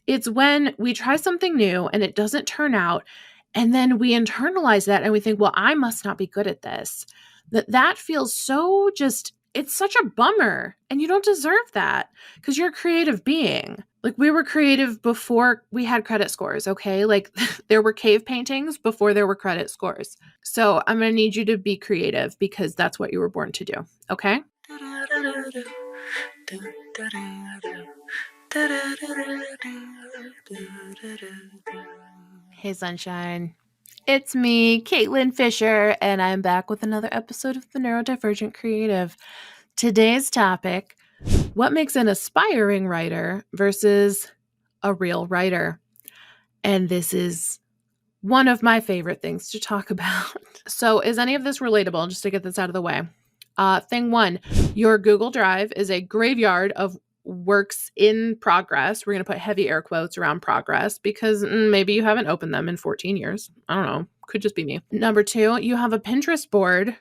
It's when we try something new and it doesn't turn out, and then we internalize that and we think, well, I must not be good at this. That feels so just, it's such a bummer. And you don't deserve that because you're a creative being. Like, we were creative before we had credit scores, okay? Like, there were cave paintings before there were credit scores. So I'm going to need you to be creative because that's what you were born to do, okay? Hey, sunshine. It's me, Caitlin Fisher, and I'm back with another episode of the Neurodivergent Creative. Today's topic: what makes an aspiring writer versus a real writer? And this is one of my favorite things to talk about. So is any of this relatable? Just to get this out of the way. Thing one, your Google Drive is a graveyard of works in progress. We're going to put heavy air quotes around progress because maybe you haven't opened them in 14 years. I don't know. Could just be me. Number two, you have a Pinterest board.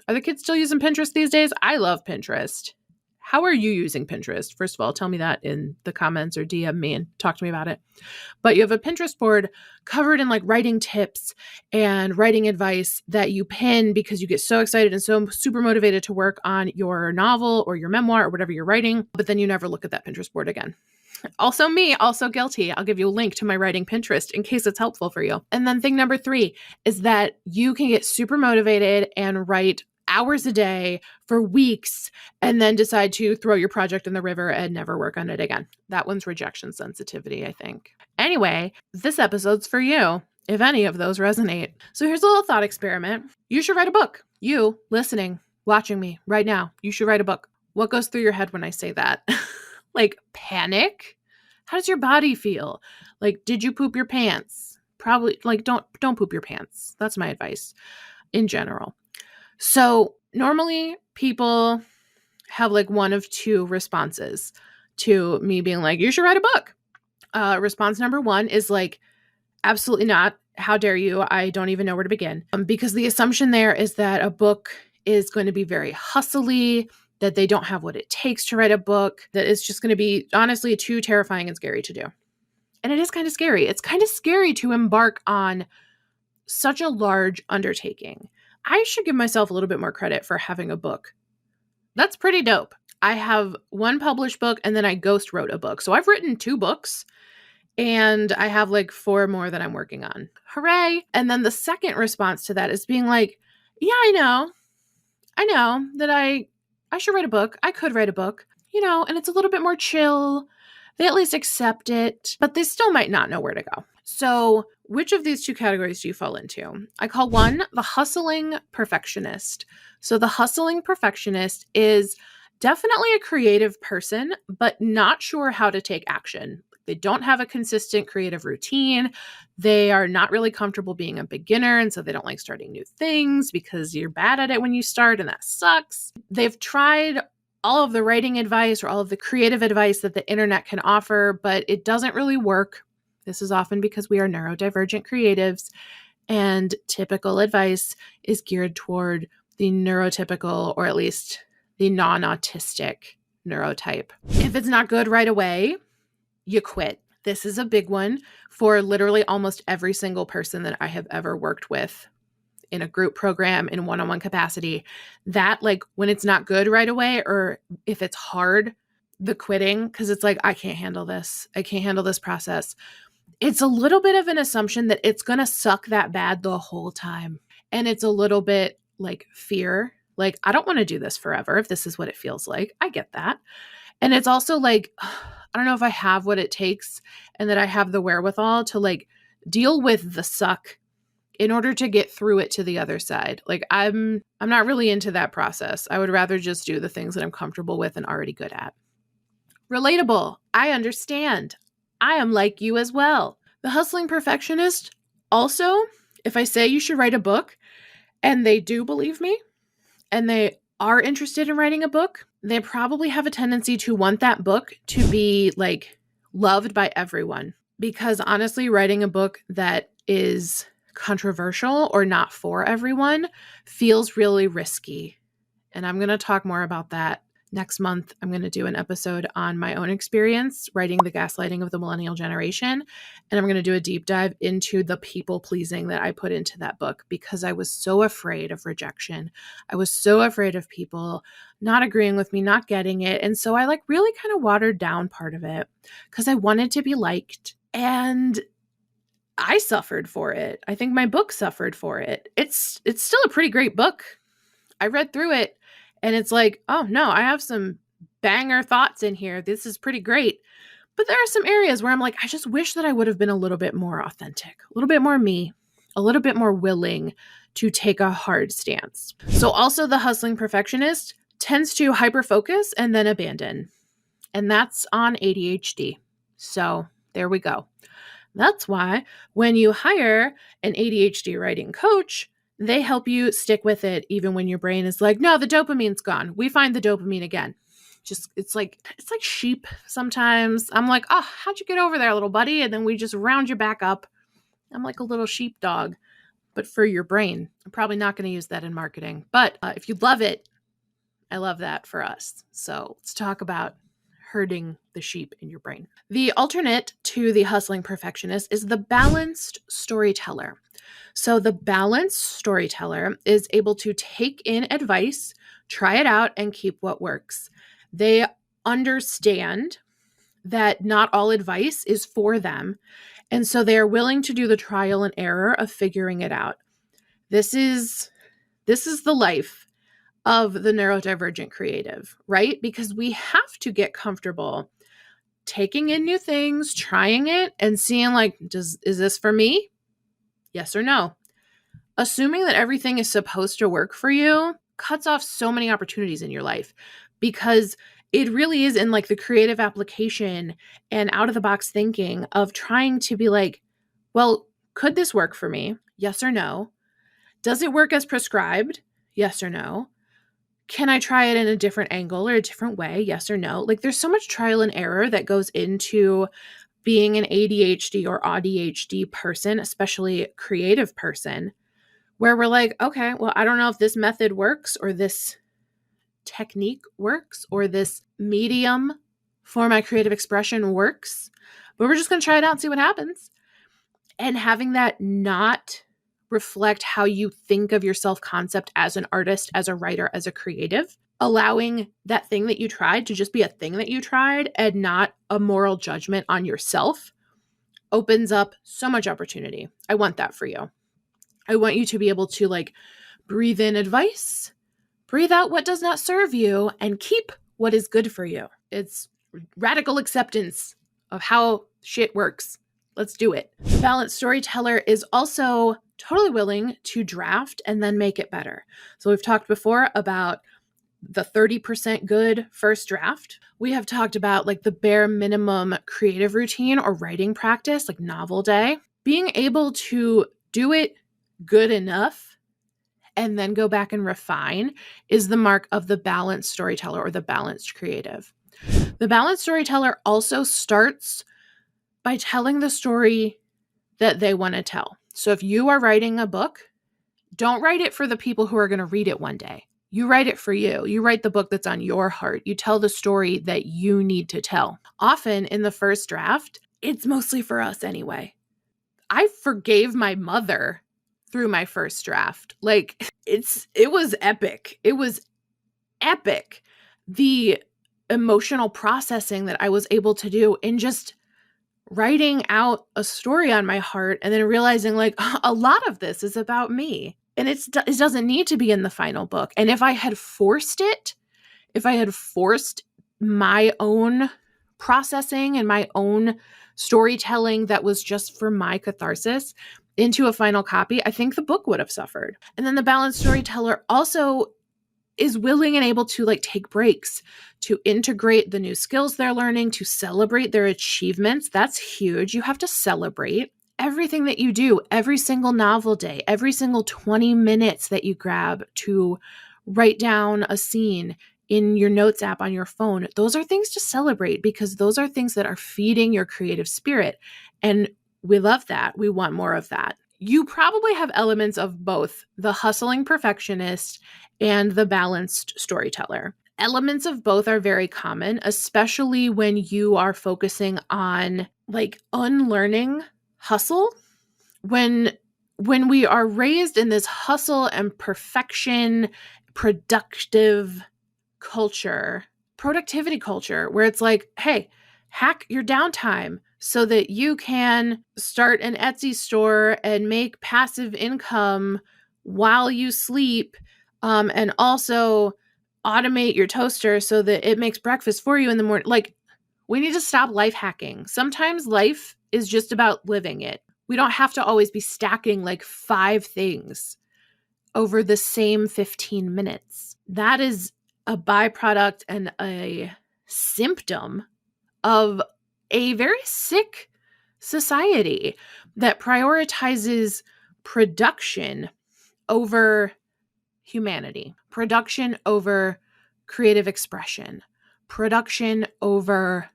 Are the kids still using Pinterest these days? I love Pinterest. How are you using Pinterest? First of all, tell me that in the comments or DM me and talk to me about it. But you have a Pinterest board covered in like writing tips and writing advice that you pin because you get so excited and so super motivated to work on your novel or your memoir or whatever you're writing, but then you never look at that Pinterest board again. Also me, also guilty. I'll give you a link to my writing Pinterest in case it's helpful for you. And then thing number three is that you can get super motivated and write hours a day for weeks and then decide to throw your project in the river and never work on it again. That one's rejection sensitivity, I think. Anyway, this episode's for you, if any of those resonate. So here's a little thought experiment. You should write a book. You, listening, watching me right now, you should write a book. What goes through your head when I say that? Like panic? How does your body feel? Like, did you poop your pants? Probably, like, don't poop your pants. That's my advice in general. So normally people have like one of two responses to me being like, you should write a book. Response number one is like, absolutely not. How dare you? I don't even know where to begin. Because the assumption there is that a book is going to be very hustly, that they don't have what it takes to write a book, that it's just going to be honestly too terrifying and scary to do. And it is kind of scary. It's kind of scary to embark on such a large undertaking. I should give myself a little bit more credit for having a book. That's pretty dope. I have one published book and then I ghost wrote a book. So I've written 2 books and I have like 4 more that I'm working on. Hooray. And then the second response to that is being like, yeah, I know that I should write a book. I could write a book, and it's a little bit more chill. They at least accept it, but they still might not know where to go. So which of these 2 categories do you fall into? I call one the hustling perfectionist. So the hustling perfectionist is definitely a creative person, but not sure how to take action. They don't have a consistent creative routine. They are not really comfortable being a beginner, and so they don't like starting new things because you're bad at it when you start, and that sucks. They've tried all of the writing advice or all of the creative advice that the internet can offer, but it doesn't really work. This is often because we are neurodivergent creatives, and typical advice is geared toward the neurotypical, or at least the non-autistic neurotype. If it's not good right away, you quit. This is a big one for literally almost every single person that I have ever worked with in a group program, in one-on-one capacity. That, like, when it's not good right away, or if it's hard, the quitting, because it's like, I can't handle this. I can't handle this process. It's a little bit of an assumption that it's going to suck that bad the whole time. And it's a little bit like fear. Like, I don't want to do this forever if this is what it feels like. I get that. And it's also like, I don't know if I have what it takes and that I have the wherewithal to like deal with the suck in order to get through it to the other side. Like, I'm not really into that process. I would rather just do the things that I'm comfortable with and already good at. Relatable. I understand. I am like you as well. The hustling perfectionist, also, if I say you should write a book and they do believe me and they are interested in writing a book, they probably have a tendency to want that book to be like loved by everyone. Because honestly, writing a book that is controversial or not for everyone feels really risky. And I'm going to talk more about that Next month, I'm going to do an episode on my own experience writing The Gaslighting of the Millennial Generation. And I'm going to do a deep dive into the people pleasing that I put into that book because I was so afraid of rejection. I was so afraid of people not agreeing with me, not getting it. And so I really kind of watered down part of it because I wanted to be liked. And I suffered for it. I think my book suffered for it. It's still a pretty great book. I read through it and it's like, oh no, I have some banger thoughts in here. This is pretty great. But there are some areas where I'm like, I just wish that I would have been a little bit more authentic, a little bit more me, a little bit more willing to take a hard stance. So also the hustling perfectionist tends to hyper-focus and then abandon. And that's on ADHD. So there we go. That's why when you hire an ADHD writing coach, they help you stick with it even when your brain is like, no, the dopamine's gone. We find the dopamine again. It's like sheep sometimes. I'm like, oh, how'd you get over there, little buddy? And then we just round you back up. I'm like a little sheepdog, but for your brain. I'm probably not going to use that in marketing. But if you love it, I love that for us. So let's talk about herding the sheep in your brain. The alternate to the hustling perfectionist is the balanced storyteller. So the balanced storyteller is able to take in advice, try it out, and keep what works. They understand that not all advice is for them, and so they are willing to do the trial and error of figuring it out. This is the life of the neurodivergent creative, right? Because we have to get comfortable taking in new things, trying it, and seeing is this for me? Yes or no? Assuming that everything is supposed to work for you cuts off so many opportunities in your life because it really is in the creative application and out of the box thinking of trying to be like, well, could this work for me? Yes or no? Does it work as prescribed? Yes or no? Can I try it in a different angle or a different way? Yes or no? There's so much trial and error that goes into being an ADHD or ADHD person, especially a creative person, where we're like, okay, well, I don't know if this method works or this technique works or this medium for my creative expression works, but we're just going to try it out and see what happens. And having that not reflect how you think of your self-concept as an artist, as a writer, as a creative, allowing that thing that you tried to just be a thing that you tried and not a moral judgment on yourself opens up so much opportunity. I want that for you. I want you to be able to breathe in advice, breathe out what does not serve you, and keep what is good for you. It's radical acceptance of how shit works. Let's do it. The balanced storyteller is also totally willing to draft and then make it better. So we've talked before about the 30% good first draft. We have talked about the bare minimum creative routine or writing practice, novel day. Being able to do it good enough and then go back and refine is the mark of the balanced storyteller or the balanced creative. The balanced storyteller also starts by telling the story that they want to tell. So if you are writing a book, don't write it for the people who are going to read it one day. You write it for you. You write the book that's on your heart. You tell the story that you need to tell. Often in the first draft, it's mostly for us anyway. I forgave my mother through my first draft. It was epic. It was epic. The emotional processing that I was able to do in just writing out a story on my heart and then realizing a lot of this is about me. And it doesn't need to be in the final book. And if I had forced my own processing and my own storytelling that was just for my catharsis into a final copy, I think the book would have suffered. And then the balanced storyteller also is willing and able to take breaks, to integrate the new skills they're learning, to celebrate their achievements. That's huge. You have to celebrate everything that you do, every single novel day, every single 20 minutes that you grab to write down a scene in your notes app on your phone. Those are things to celebrate because those are things that are feeding your creative spirit. And we love that. We want more of that. You probably have elements of both the hustling perfectionist and the balanced storyteller. Elements of both are very common, especially when you are focusing on like unlearning hustle. When we are raised in this hustle and perfection, productive culture, productivity culture, where it's like, hey, hack your downtime so that you can start an Etsy store and make passive income while you sleep, and also automate your toaster so that it makes breakfast for you in the morning. Like, we need to stop life hacking. Sometimes life is just about living it. We don't have to always be stacking like 5 things over the same 15 minutes. That is a byproduct and a symptom of a very sick society that prioritizes production over humanity, production over creative expression, production over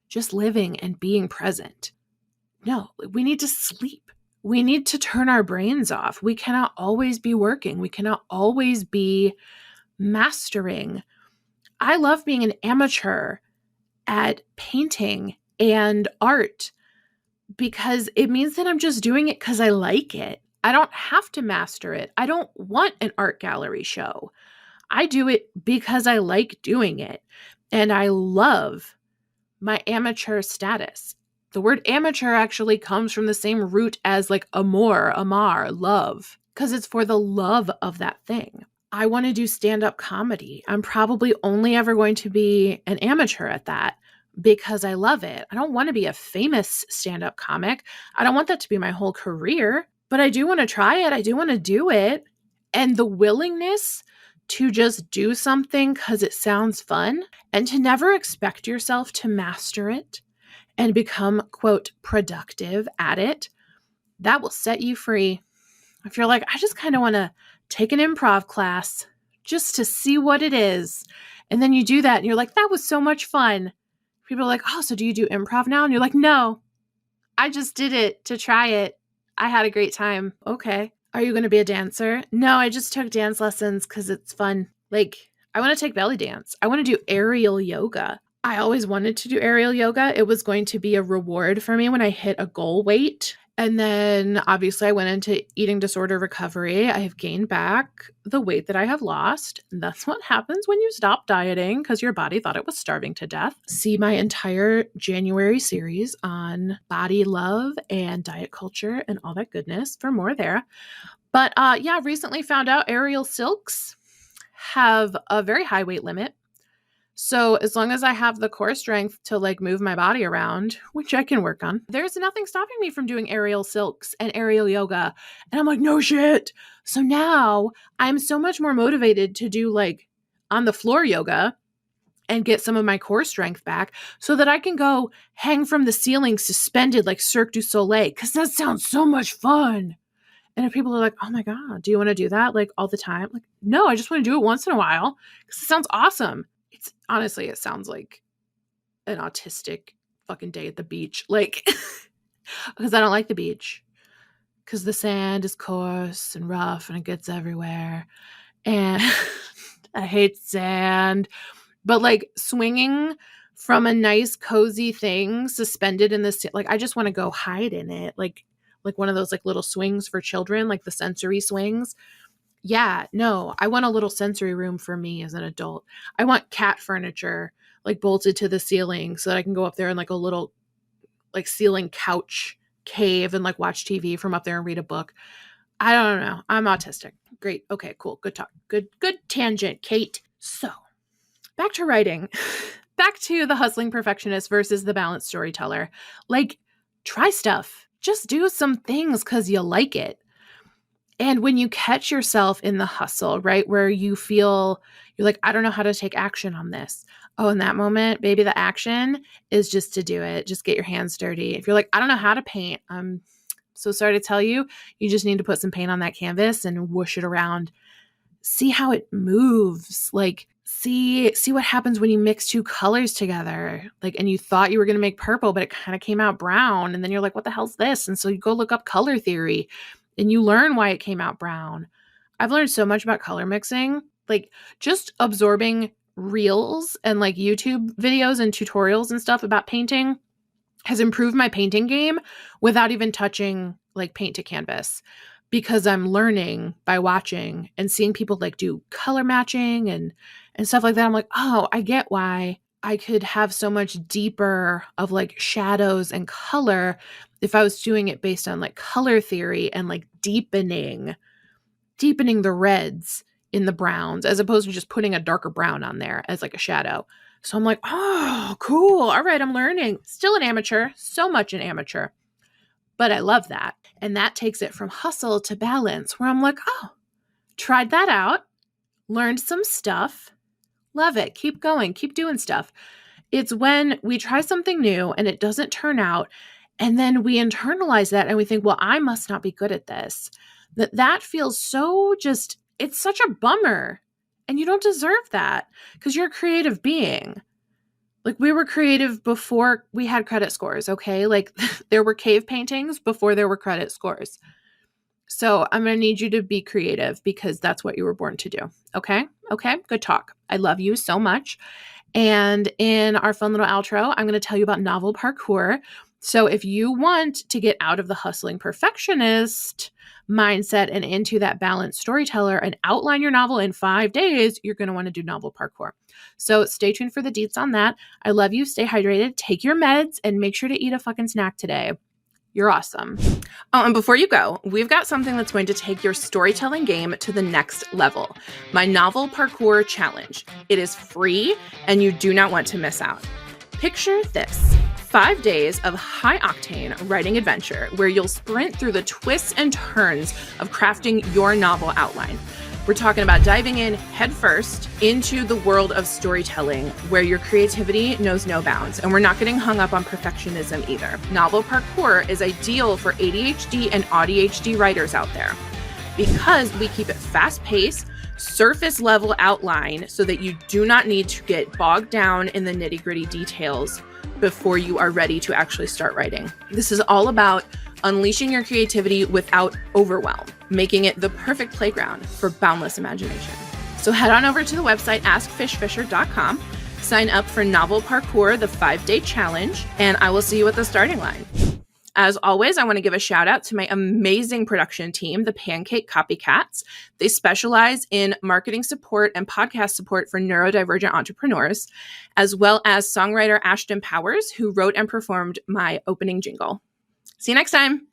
just living and being present. No, we need to sleep. We need to turn our brains off. We cannot always be working. We cannot always be mastering. I love being an amateur at painting and art because it means that I'm just doing it because I like it. I don't have to master it. I don't want an art gallery show. I do it because I like doing it. And I love my amateur status. The word amateur actually comes from the same root as like amar, love, because it's for the love of that thing. I want to do stand-up comedy. I'm probably only ever going to be an amateur at that because I love it. I don't want to be a famous stand-up comic. I don't want that to be my whole career, but I do want to try it. I do want to do it. And the willingness to just do something because it sounds fun and to never expect yourself to master it and become, quote, productive at it, that will set you free. If you're like, I just kind of want to take an improv class just to see what it is. And then you do that and you're like, that was so much fun. People are like, oh, so do you do improv now? And you're like, no, I just did it to try it. I had a great time. Okay. Are you going to be a dancer? No, I just took dance lessons because it's fun. Like, I want to take belly dance. I want to do aerial yoga. I always wanted to do aerial yoga. It was going to be a reward for me when I hit a goal weight. And then obviously I went into eating disorder recovery. I have gained back the weight that I have lost. And that's what happens when you stop dieting because your body thought it was starving to death. See my entire January series on body love and diet culture and all that goodness for more there. But yeah, recently found out aerial silks have a very high weight limit. So as long as I have the core strength to like move my body around, which I can work on, there's nothing stopping me from doing aerial silks and aerial yoga. And I'm like, no shit. So now I'm so much more motivated to do like on the floor yoga and get some of my core strength back so that I can go hang from the ceiling suspended like Cirque du Soleil, because that sounds so much fun. And if people are like, oh my God, do you want to do that like all the time? Like, no, I just want to do it once in a while because it sounds awesome. It's honestly, it sounds like an autistic fucking day at the beach. Like, because I don't like the beach because the sand is coarse and rough and it gets everywhere. And I hate sand. But like swinging from a nice cozy thing suspended in this, like, I just want to go hide in it. Like one of those like little swings for children, like the sensory swings. Yeah, no, I want a little sensory room for me as an adult. I want cat furniture like bolted to the ceiling so that I can go up there in like a little like ceiling couch cave and like watch TV from up there and read a book. I don't know. I'm autistic. Great. Okay, cool. Good talk. Good tangent, Kate. So back to writing. Back to the hustling perfectionist versus the balanced storyteller. Like, try stuff. Just do some things because you like it. And when you catch yourself in the hustle, right, where you feel you're like, I don't know how to take action on this. Oh, in that moment, baby, the action is just to do it. Just get your hands dirty. If you're like, I don't know how to paint, I'm so sorry to tell you, you just need to put some paint on that canvas and whoosh it around. See how it moves. Like, see what happens when you mix 2 colors together. Like, and you thought you were going to make purple, but it kind of came out brown. And then you're like, what the hell's this? And so you go look up color theory. And you learn why it came out brown. I've learned so much about color mixing, like just absorbing reels and like YouTube videos and tutorials and stuff about painting has improved my painting game without even touching like paint to canvas, because I'm learning by watching and seeing people like do color matching and stuff like that. I'm like, oh, I get why I could have so much deeper of like shadows and color if I was doing it based on like color theory and like deepening the reds in the browns, as opposed to just putting a darker brown on there as like a shadow. So I'm like, oh, cool. All right, I'm learning. Still an amateur, so much an amateur, but I love that. And that takes it from hustle to balance, where I'm like, oh, tried that out, learned some stuff, love it. Keep going, keep doing stuff. It's when we try something new and it doesn't turn out, and then we internalize that and we think, well, I must not be good at this. That feels so just, it's such a bummer. And you don't deserve that, because you're a creative being. Like, we were creative before we had credit scores, okay? Like, there were cave paintings before there were credit scores. So I'm going to need you to be creative, because that's what you were born to do. Okay? Okay, good talk. I love you so much. And in our fun little outro, I'm going to tell you about novel parkour. So if you want to get out of the hustling perfectionist mindset and into that balanced storyteller and outline your novel in 5 days, you're going to want to do novel parkour. So stay tuned for the deets on that. I love you. Stay hydrated. Take your meds and make sure to eat a fucking snack today. You're awesome. Oh, and before you go, we've got something that's going to take your storytelling game to the next level. My novel parkour challenge. It is free and you do not want to miss out. Picture this: 5 days of high-octane writing adventure where you'll sprint through the twists and turns of crafting your novel outline. We're talking about diving in headfirst into the world of storytelling, where your creativity knows no bounds, and we're not getting hung up on perfectionism either. Novel parkour is ideal for ADHD and ADHD writers out there, because we keep it fast-paced, surface-level outline so that you do not need to get bogged down in the nitty-gritty details before you are ready to actually start writing. This is all about unleashing your creativity without overwhelm, making it the perfect playground for boundless imagination. So head on over to the website askfishfisher.com, sign up for Novel Parkour, the 5-day challenge, and I will see you at the starting line. As always, I want to give a shout out to my amazing production team, the Pancake Copycats. They specialize in marketing support and podcast support for neurodivergent entrepreneurs, as well as songwriter Ashton Powers, who wrote and performed my opening jingle. See you next time.